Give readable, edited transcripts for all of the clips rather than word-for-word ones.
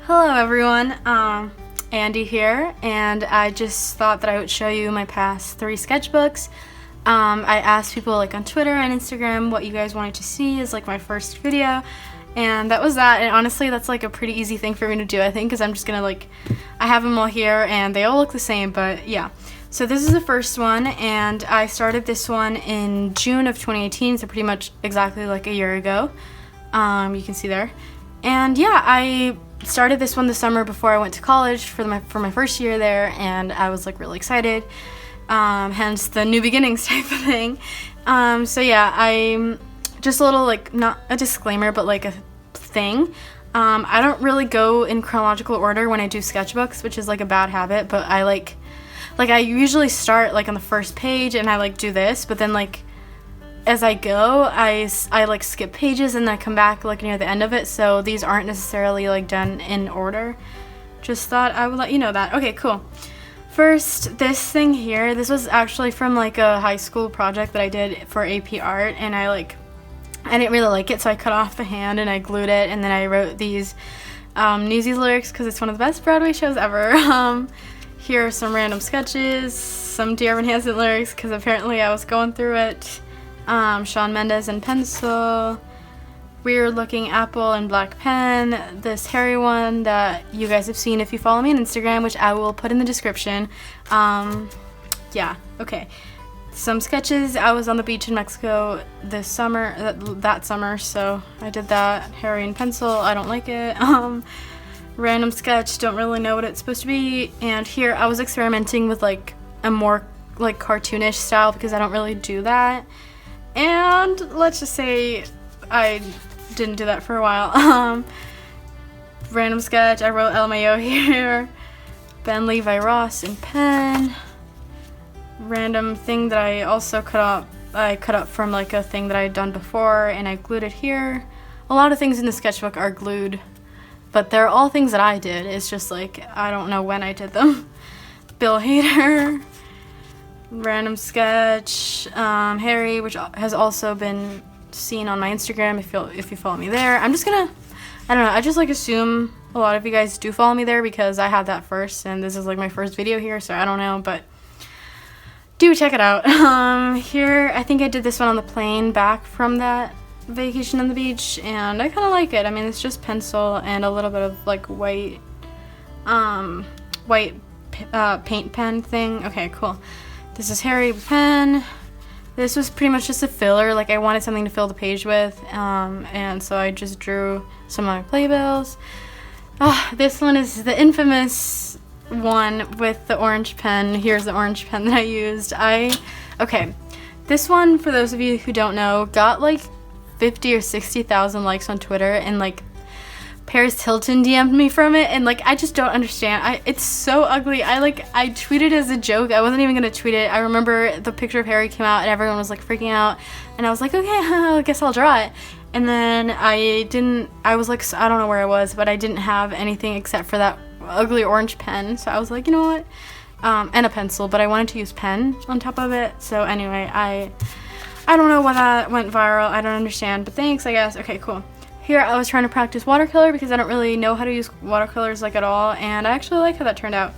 Hello everyone, Andy here, and I just thought that I would show you my past 3 sketchbooks. I asked people like on Twitter and Instagram what you guys wanted to see as like my first video, and that was that. And honestly, that's like a pretty easy thing for me to do, I think, because I'm just gonna I have them all here and they all look the same, but yeah. So this is the first one, and I started this one in June of 2018, so pretty much exactly like a year ago. You can see there. And yeah, I started this one the summer before I went to college for my first year there, and I was like really excited, hence the new beginnings type of thing. So yeah, I'm just a little like, not a disclaimer, but like a thing. I don't really go in chronological order when I do sketchbooks, which is like a bad habit, but I I usually start like on the first page and I like do this, but then like as I go, I like skip pages and then I come back like near the end of it, so these aren't necessarily like done in order. Just thought I would let you know that. Okay, cool. First, this thing here, this was actually from like a high school project that I did for AP Art, and I didn't really like it, so I cut off the hand and I glued it, and then I wrote these Newsies lyrics because it's one of the best Broadway shows ever. Here are some random sketches, some Dear Evan Hansen lyrics because apparently I was going through it. Shawn Mendes and pencil, weird looking apple and black pen, this hairy one that you guys have seen if you follow me on Instagram, which I will put in the description. Yeah, okay. Some sketches. I was on the beach in Mexico this summer, that summer, so I did that. Hairy and pencil, I don't like it. Random sketch, don't really know what it's supposed to be. And here I was experimenting with like a more like cartoonish style because I don't really do that. And let's just say I didn't do that for a while. Random sketch, I wrote LMAO here. Ben Levi Ross in pen. Random thing that I also cut up from like a thing that I had done before, and I glued it here. A lot of things in the sketchbook are glued, but they're all things that I did. It's just like, I don't know when I did them. Bill Hader. Random sketch, Harry, which has also been seen on my Instagram if you follow me there. I'm just gonna, I don't know, I just like assume a lot of you guys do follow me there because I had that first and this is like my first video here, so I don't know, but do check it out. Here, I think I did this one on the plane back from that vacation on the beach, and I kind of like it. I mean, it's just pencil and a little bit of like white paint pen thing. Okay, cool. This is Harry pen. This was pretty much just a filler. Like, I wanted something to fill the page with, and so I just drew some of my playbills. This one is the infamous one with the orange pen. Here's the orange pen that I used. Okay, this one, for those of you who don't know, got like 50 or 60,000 likes on Twitter, and like Paris Hilton DM'd me from it, and like I just don't understand. It's so ugly. I tweeted as a joke. I wasn't even gonna tweet it. I remember the picture of Harry came out and everyone was like freaking out, and I was like, okay, I guess I'll draw it. And then I was like, I don't know where I was, but I didn't have anything except for that ugly orange pen. So I was like, you know what? And a pencil, but I wanted to use pen on top of it. So anyway, I don't know why that went viral. I don't understand, but thanks, I guess. Okay, cool. Here I was trying to practice watercolor because I don't really know how to use watercolors like at all, and I actually like how that turned out.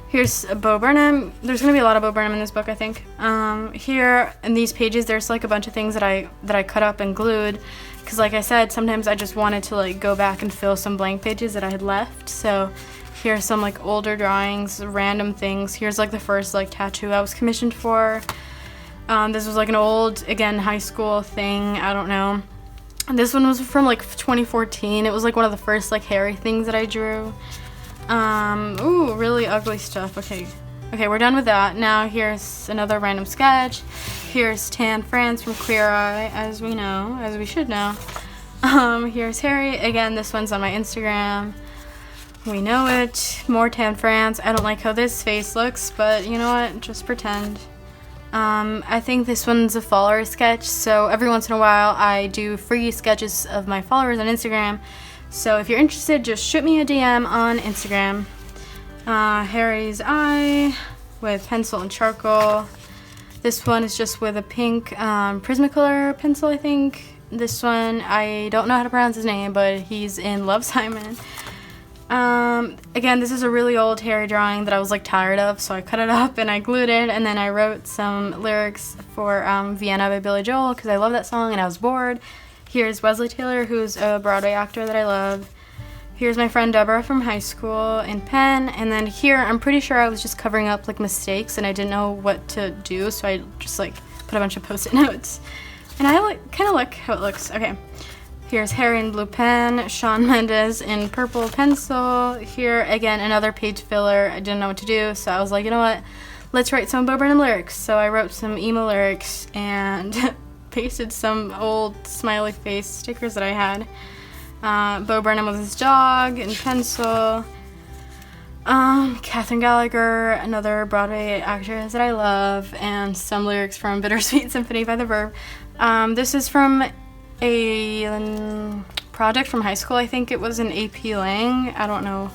Here's a Bo Burnham. There's gonna be a lot of Bo Burnham in this book, I think. Here in these pages, there's like a bunch of things that I cut up and glued because, like I said, sometimes I just wanted to like go back and fill some blank pages that I had left. So here's some like older drawings, random things. Here's like the first like tattoo I was commissioned for. This was like an old, again, high school thing. I don't know. This one was from like 2014. It was like one of the first like hairy things that I drew. Ooh, really ugly stuff. Okay, we're done with that. Now here's another random sketch. Here's Tan France from Queer Eye, as we should know. Here's Harry. Again, this one's on my Instagram. We know it. More Tan France. I don't like how this face looks, but you know what? Just pretend. I think this one's a follower sketch, so every once in a while I do free sketches of my followers on Instagram, so if you're interested, just shoot me a DM on Instagram. Harry's eye with pencil and charcoal. This one is just with a pink Prismacolor pencil, I think. This one, I don't know how to pronounce his name, but he's in Love, Simon. Again, this is a really old Harry drawing that I was like tired of, so I cut it up and I glued it, and then I wrote some lyrics for Vienna by Billy Joel because I love that song and I was bored. Here's Wesley Taylor, who's a Broadway actor that I love. Here's my friend Deborah from high school in pen, and then here I'm pretty sure I was just covering up like mistakes and I didn't know what to do, so I just like put a bunch of post-it notes. And I kind of like how it looks. Okay. Here's Harry in blue pen, Shawn Mendes in purple pencil. Here, again, another page filler. I didn't know what to do, so I was like, you know what? Let's write some Bo Burnham lyrics. So I wrote some emo lyrics and pasted some old smiley face stickers that I had. Bo Burnham with his dog in pencil. Katherine Gallagher, another Broadway actress that I love, and some lyrics from Bittersweet Symphony by The Verve. This is from a project from high school. I think it was an AP Lang. I don't know.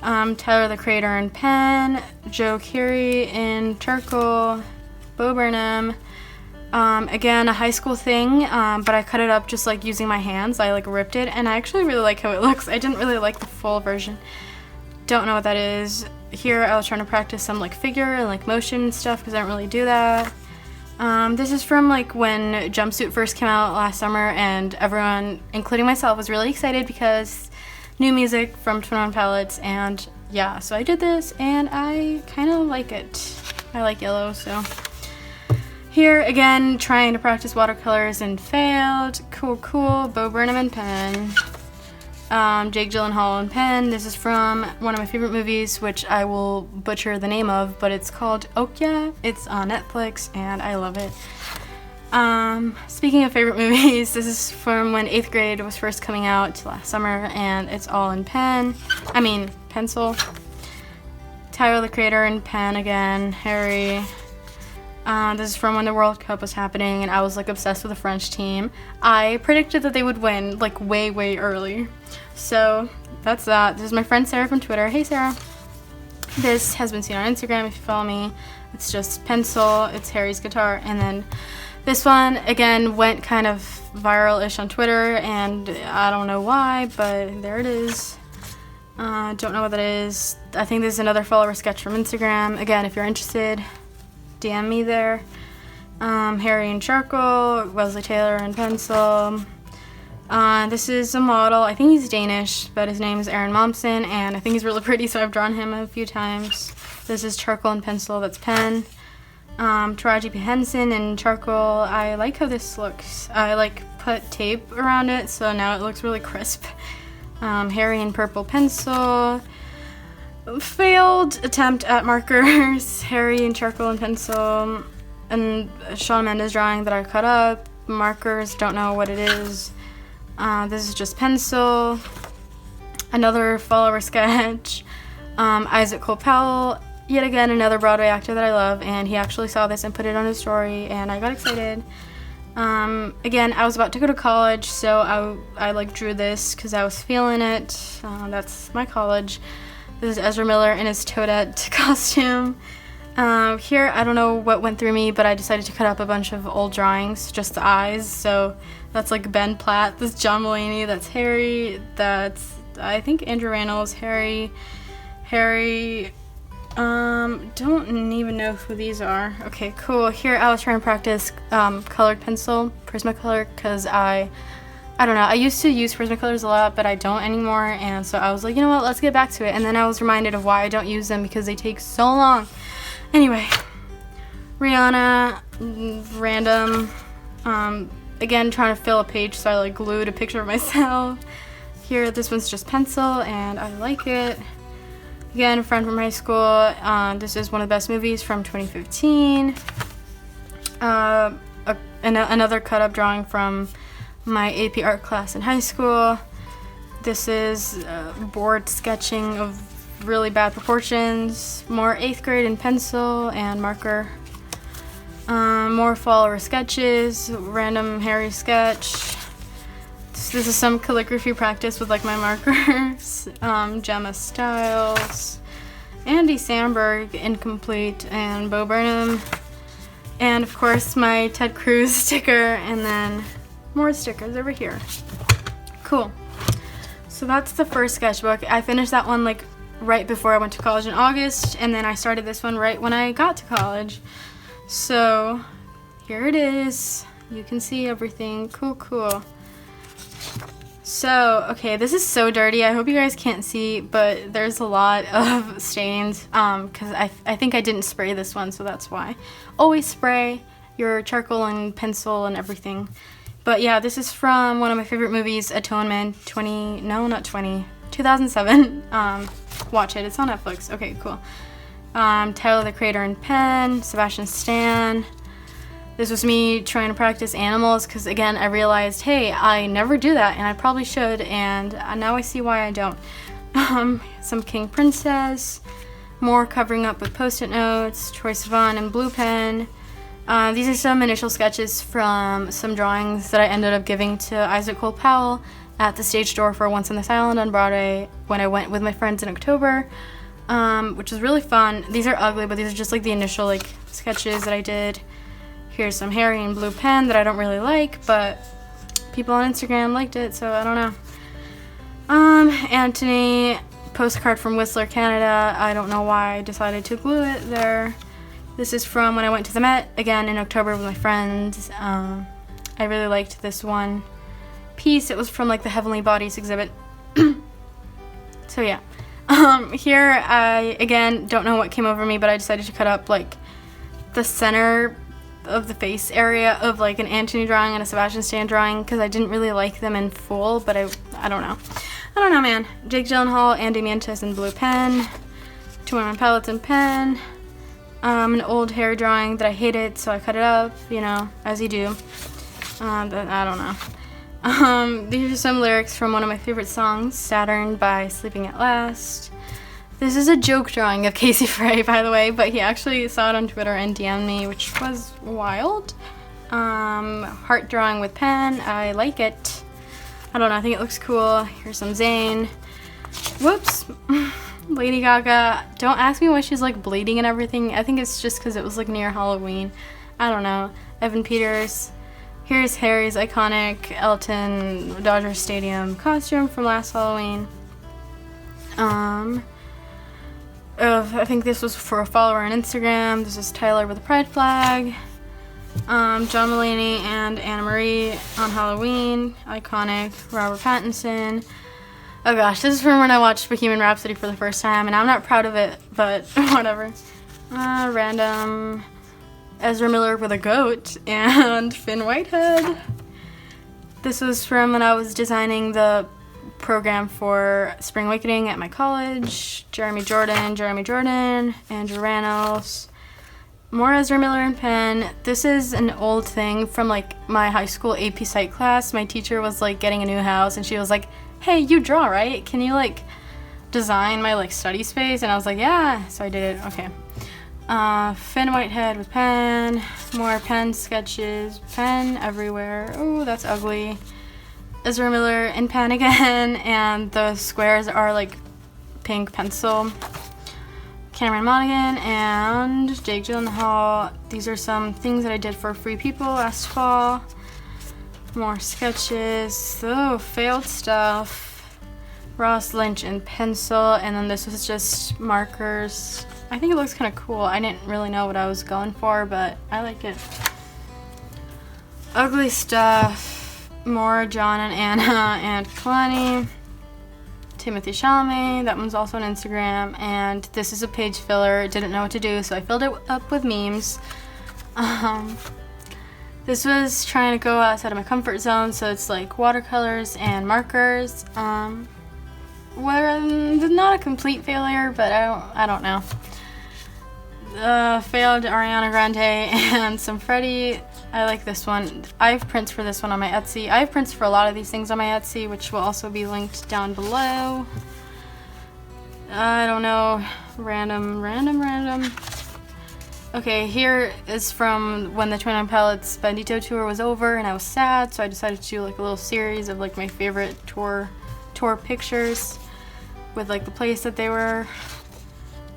Tyler the Creator in pen, Joe Keery in charcoal, Bo Burnham. Again, a high school thing, but I cut it up just like using my hands. I like ripped it, and I actually really like how it looks. I didn't really like the full version. Don't know what that is. Here I was trying to practice some like figure and like motion and stuff because I don't really do that. This is from like when Jumpsuit first came out last summer, and everyone, including myself, was really excited because new music from 21 Pilots, and yeah, so I did this and I kind of like it. I like yellow, so. Here again, trying to practice watercolors and failed. Cool. Bo Burnham in pen. Jake Gyllenhaal in pen. This is from one of my favorite movies, which I will butcher the name of, but it's called Okja. It's on Netflix, and I love it. Speaking of favorite movies, this is from when 8th grade was first coming out last summer, and it's all in pencil. Tyler the Creator in pen again. Harry. This is from when the World Cup was happening, and I was like obsessed with the French team. I predicted that they would win like way early. So that's that. This is my friend Sarah from Twitter. Hey Sarah. This has been seen on Instagram if you follow me. It's just pencil, it's Harry's guitar, and then this one again went kind of viral-ish on Twitter, and I don't know why, but there it is. Don't know what that is. I think this is another follower sketch from Instagram. Again, if you're interested, DM me there. Harry in charcoal, Wesley Taylor in pencil. This is a model. I think he's Danish, but his name is Aaron Momsen, and I think he's really pretty, so I've drawn him a few times. This is charcoal and pencil, that's pen. Taraji P. Henson in charcoal. I like how this looks. I like put tape around it, so now it looks really crisp. Harry in purple pencil. Failed attempt at markers. Harry in charcoal and pencil. And Shawn Mendes drawing that I cut up. Markers, don't know what it is. This is just pencil. Another follower sketch. Isaac Cole Powell, yet again another Broadway actor that I love, and he actually saw this and put it on his story, and I got excited. Again, I was about to go to college, so I like drew this because I was feeling it. That's my college. This is Ezra Miller in his Toadette costume. Here, I don't know what went through me, but I decided to cut up a bunch of old drawings, just the eyes. So that's like Ben Platt, this is John Mulaney, that's Harry, that's I think Andrew Rannells, Harry, don't even know who these are. Okay, cool. Here I was trying to practice colored pencil, Prismacolor, because I don't know, I used to use Prismacolors a lot, but I don't anymore, and so I was like, you know what, let's get back to it. And then I was reminded of why I don't use them, because they take so long. Anyway, Rihanna, random, again trying to fill a page, so I like glued a picture of myself. Here, this one's just pencil, and I like it. Again, a friend from high school. This is one of the best movies from 2015. Another cut-up drawing from my AP art class in high school. This is board sketching of really bad proportions. More 8th grade in pencil and marker. More follower sketches. Random Harry sketch. This is some calligraphy practice with like my markers. Gemma Stiles, Andy Samberg, Incomplete, and Bo Burnham. And of course my Ted Cruz sticker, and then more stickers over here. Cool. So that's the first sketchbook. I finished that one like right before I went to college in August, and then I started this one right when I got to college. So here it is. You can see everything. Cool. So, okay, this is so dirty. I hope you guys can't see, but there's a lot of stains because I think I didn't spray this one, so that's why. Always spray your charcoal and pencil and everything. But yeah, this is from one of my favorite movies, Atonement, 2007. Watch it, it's on Netflix. Okay, cool. Tyler the Creator and pen, Sebastian Stan. This was me trying to practice animals because, again, I realized, hey, I never do that, and I probably should, and now I see why I don't. Some King Princess, more covering up with Post-it notes, Troye Sivan and blue pen. These are some initial sketches from some drawings that I ended up giving to Isaac Cole Powell at the stage door for Once on This Island on Broadway when I went with my friends in October, which was really fun. These are ugly, but these are just like the initial like sketches that I did. Here's some Harry and blue pen that I don't really like, but people on Instagram liked it, so I don't know. Anthony, postcard from Whistler, Canada. I don't know why I decided to glue it there. This is from when I went to the Met, again in October with my friends. I really liked this one piece. It was from like the Heavenly Bodies exhibit. So yeah. Here I, again, don't know what came over me, but I decided to cut up like the center of the face area of like an Antony drawing and a Sebastian Stan drawing because I didn't really like them in full, but I don't know. I don't know, man. Jake Gyllenhaal, Andy Mantis and blue pen. Twin palettes and pen. An old hair drawing that I hated, so I cut it up, you know, as you do. But I don't know. These are some lyrics from one of my favorite songs, Saturn by Sleeping at Last. This is a joke drawing of Casey Frey, by the way, but he actually saw it on Twitter and DM'd me, which was wild. Heart drawing with pen. I like it. I don't know, I think it looks cool. Here's some Zayn. Whoops. Lady Gaga. Don't ask me why she's like bleeding and everything. I think it's just because it was like near Halloween. I don't know. Evan Peters. Here's Harry's iconic Elton Dodger Stadium costume from last Halloween. I think this was for a follower on Instagram. This is Tyler with a pride flag. John Mulaney and Anna Marie on Halloween. Iconic. Robert Pattinson. Oh gosh, this is from when I watched Bohemian Rhapsody for the first time, and I'm not proud of it, but whatever. Random Ezra Miller with a goat and Finn Whitehead. This was from when I was designing the program for Spring Awakening at my college. Jeremy Jordan, Andrew Ranos. More Ezra Miller and pen. This is an old thing from like my high school AP Psych class. My teacher was like getting a new house and she was like, hey, you draw, right? Can you like design my like study space? And I was like, yeah. So I did it. Okay. Finn Whitehead with pen. More pen sketches. Pen everywhere. Oh, that's ugly. Ezra Miller in pen again, and the squares are like pink pencil. Cameron Monaghan and Jake Gyllenhaal. These are some things that I did for Free People last fall. More sketches. Oh, failed stuff. Ross Lynch in pencil, and then this was just markers. I think it looks kind of cool. I didn't really know what I was going for, but I like it. Ugly stuff. More John and Anna and Kalani. Timothy Chalamet, that one's also on Instagram, and this is a page filler. Didn't know what to do, so I filled it up with memes. This was trying to go outside of my comfort zone, so it's like watercolors and markers. Not a complete failure, but I don't know. Failed Ariana Grande and some Freddie. I like this one. I have prints for this one on my Etsy. I have prints for a lot of these things on my Etsy, which will also be linked down below. I don't know. Random. Okay, here is from when the 29 Palettes Bandito tour was over and I was sad, so I decided to do like a little series of like my favorite tour pictures with like the place that they were.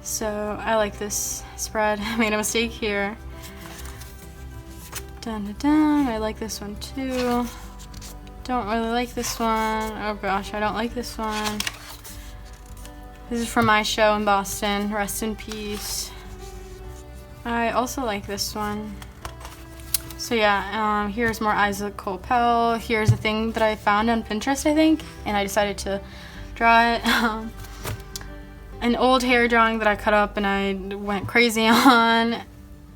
So I like this spread. I made a mistake here. Dun, dun, dun. I like this one too. Don't really like this one. Oh gosh, I don't like this one. This is from my show in Boston. Rest in peace. I also like this one. So yeah, here's more Isaac Coppell. Here's a thing that I found on Pinterest, I think, and I decided to draw it. An old hair drawing that I cut up and I went crazy on.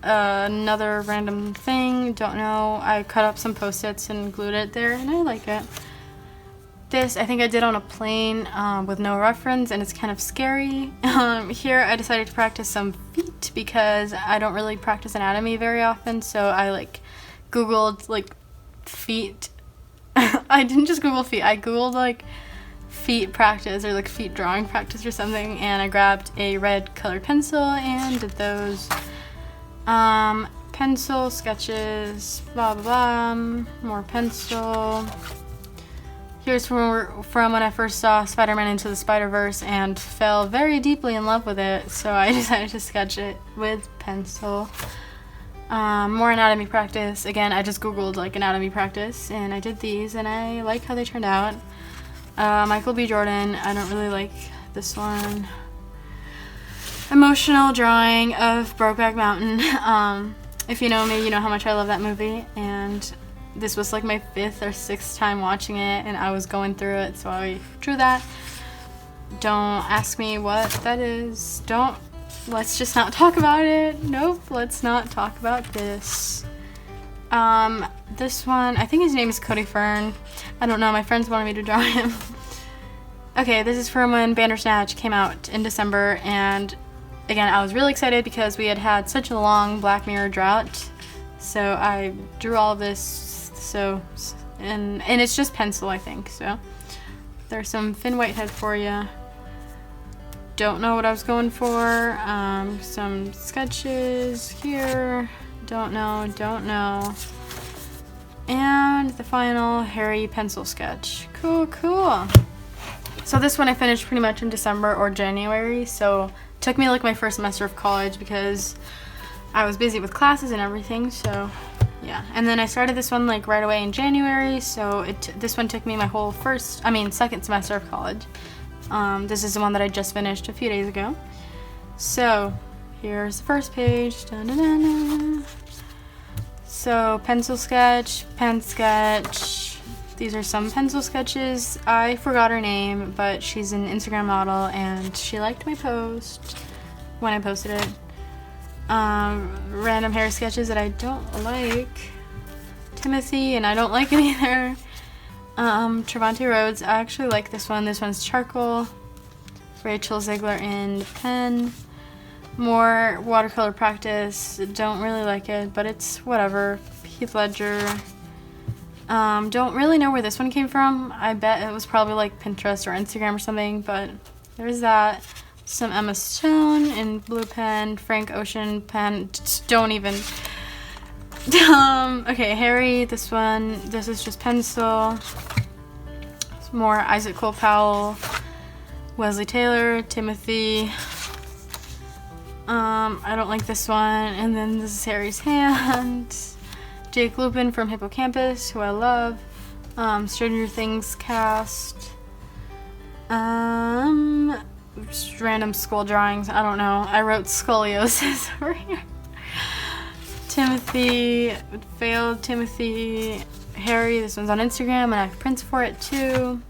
Another random thing, don't know. I cut up some post-its and glued it there, and I like it. This I think I did on a plane with no reference, and it's kind of scary. Here I decided to practice some feet because I don't really practice anatomy very often, so I like googled like feet. I didn't just google feet, I googled like feet practice or like feet drawing practice or something, and I grabbed a red colored pencil and did those. Pencil sketches, blah blah blah, more pencil. Here's from when I first saw Spider-Man Into the Spider-Verse and fell very deeply in love with it, so I decided to sketch it with pencil. More anatomy practice. Again, I just googled like anatomy practice and I did these and I like how they turned out. Michael B. Jordan, I don't really like this one. Emotional drawing of Brokeback Mountain. If you know me, you know how much I love that movie, and this was like my 5th or 6th time watching it and I was going through it, so I drew that. Don't ask me what that is. Let's just not talk about it. Nope, let's not talk about this. This one, I think his name is Cody Fern. I don't know, my friends wanted me to draw him. Okay, this is from when Bandersnatch came out in December, and again, I was really excited because we had such a long Black Mirror drought. So I drew all of this, and it's just pencil, I think. So there's some Finn Whitehead for you. Don't know what I was going for. Some sketches here. Don't know. And the final Harry pencil sketch. Cool. So this one I finished pretty much in December or January. So it took me like my first semester of college because I was busy with classes and everything. So yeah, and then I started this one like right away in January. So this one took me my whole second semester of college. This is the one that I just finished a few days ago. So here's the first page. Dun-dun-dun-dun. So pencil sketch, pen sketch. These are some pencil sketches. I forgot her name, but she's an Instagram model and she liked my post when I posted it. Random hair sketches that I don't like. Timothy, and I don't like it either. Trevante Rhodes, I actually like this one. This one's charcoal. Rachel Ziegler in pen. More watercolor practice. Don't really like it, but it's whatever. Heath Ledger. Don't really know where this one came from. I bet it was probably like Pinterest or Instagram or something, but there's that. Some Emma Stone in blue pen. Frank Ocean pen. Just don't even. Okay, Harry, this one. This is just pencil. Some more Isaac Coppell. Wesley Taylor, Timothy. I don't like this one. And then this is Harry's hand. Jake Lupin from Hippocampus, who I love. Stranger Things cast. Just random school drawings. I don't know. I wrote scoliosis over here. Timothy, failed Timothy. Harry, this one's on Instagram and I have prints for it too.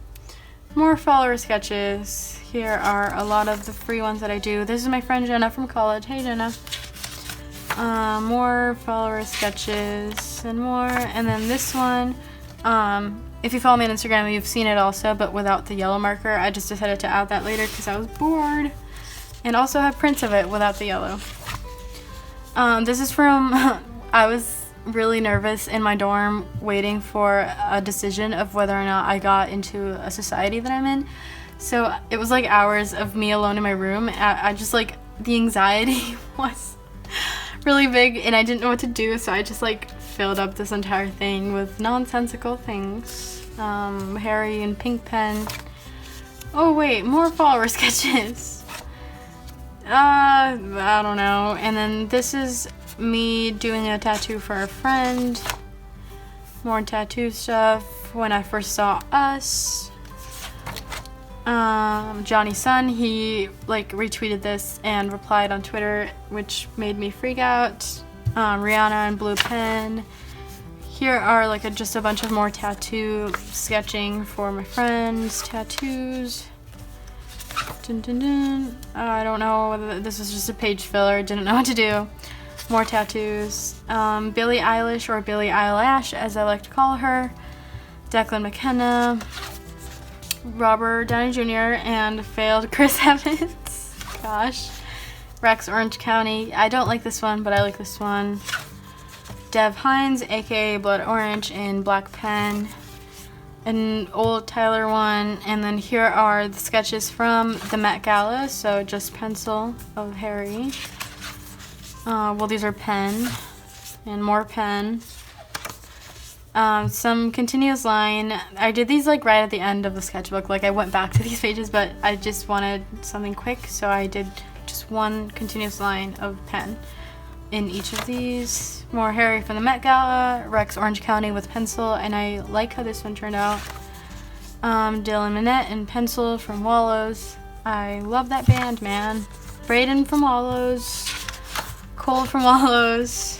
More follower sketches. Here are a lot of the free ones that I do. This is my friend Jenna from college. Hey Jenna. More follower sketches and more. And then this one, if you follow me on Instagram, you've seen it also, but without the yellow marker. I just decided to add that later because I was bored. And also have prints of it without the yellow. This is from, I was really nervous in my dorm waiting for a decision of whether or not I got into a society that I'm in. So it was like hours of me alone in my room. I just like, the anxiety was really big and I didn't know what to do, so I just like filled up this entire thing with nonsensical things. Harry and pink pen. Oh wait, more follower sketches. I don't know. And then this is me doing a tattoo for a friend. More tattoo stuff. when I first saw Us. Johnny Sun, he like retweeted this and replied on Twitter, which made me freak out. Rihanna and Blue Pen. Here are like just a bunch of more tattoo sketching for my friends. Tattoos. Dun, dun, dun. I don't know whether this was just a page filler. Didn't know what to do. More tattoos. Billie Eilish, or Billie Eyelash as I like to call her. Declan McKenna. Robert Downey Jr. and failed Chris Evans. Gosh. Rex Orange County. I don't like this one, but I like this one. Dev Hines, aka Blood Orange, in black pen. An old Tyler one. And then here are the sketches from the Met Gala. So just pencil of Harry. Well, these are pen. And more pen. Some continuous line. I did these like right at the end of the sketchbook. Like I went back to these pages, but I just wanted something quick, so I did just one continuous line of pen in each of these. More Harry from the Met Gala. Rex Orange County with pencil, and I like how this one turned out. Dylan Minette in pencil from Wallows. I love that band, man. Braden from Wallows. Cole from Wallows.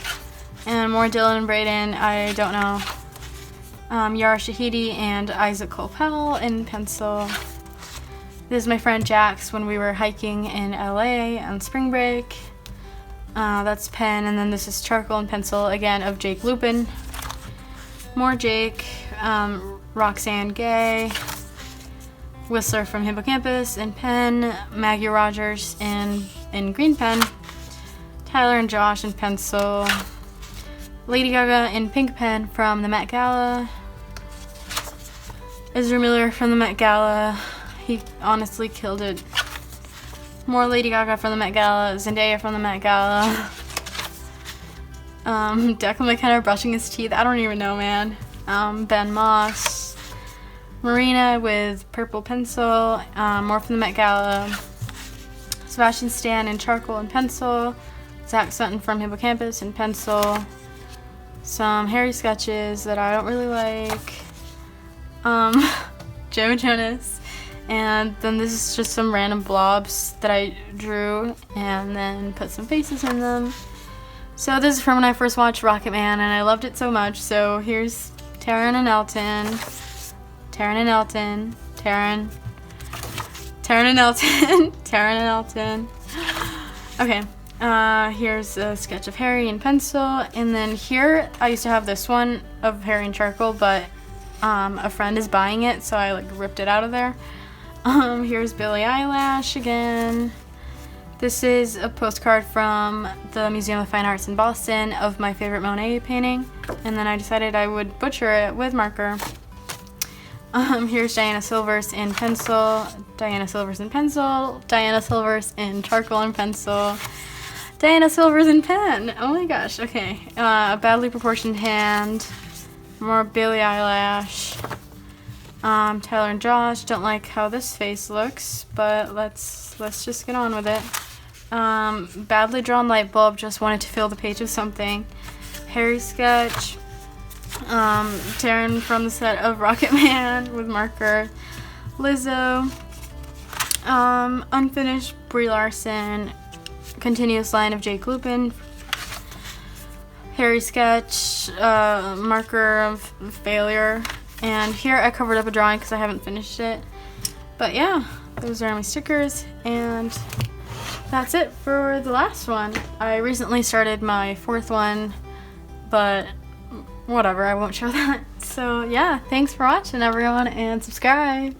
And more Dylan and Braden. I don't know. Yara Shahidi and Isaac Colpel in pencil. This is my friend Jax when we were hiking in LA on spring break. That's pen, and then this is charcoal and pencil again of Jake Lupin. More Jake. Roxanne Gay. Whistler from Hippocampus in pen. Maggie Rogers in green pen. Tyler and Josh in pencil. Lady Gaga in pink pen from the Met Gala. Ezra Miller from the Met Gala. He honestly killed it. More Lady Gaga from the Met Gala. Zendaya from the Met Gala. Declan McKenna brushing his teeth. I don't even know, man. Ben Moss. Marina with purple pencil. More from the Met Gala. Sebastian Stan in charcoal and pencil. Zach Sutton from Hippocampus in pencil. Some Harry sketches that I don't really like. Joe Jonas. And then this is just some random blobs that I drew and then put some faces in them. So this is from when I first watched Rocketman and I loved it so much. So here's Taryn and Elton. Taryn and Elton. Taryn. Taryn and Elton. Taryn and Elton. Okay. Here's a sketch of Harry in pencil, and then here I used to have this one of Harry in charcoal, but a friend is buying it, so I like ripped it out of there. Here's Billie Eyelash again. This is a postcard from the Museum of Fine Arts in Boston of my favorite Monet painting, and then I decided I would butcher it with marker. Here's Diana Silvers in pencil, Diana Silvers in pencil, Diana Silvers in charcoal and pencil, Diana Silvers in pen. Oh my gosh, okay. A badly proportioned hand, more Billie Eyelash, Tyler and Josh. Don't like how this face looks, but let's just get on with it. Badly drawn light bulb, just wanted to fill the page with something. Harry sketch. Taryn from the set of Rocketman with marker. Lizzo. Unfinished Brie Larson. Continuous line of Jake Lupin. Harry sketch. Marker of failure. And here I covered up a drawing because I haven't finished it. But yeah, those are my stickers, and that's it for the last one. I recently started my fourth one, but whatever, I won't show that. So yeah, thanks for watching everyone, and subscribe.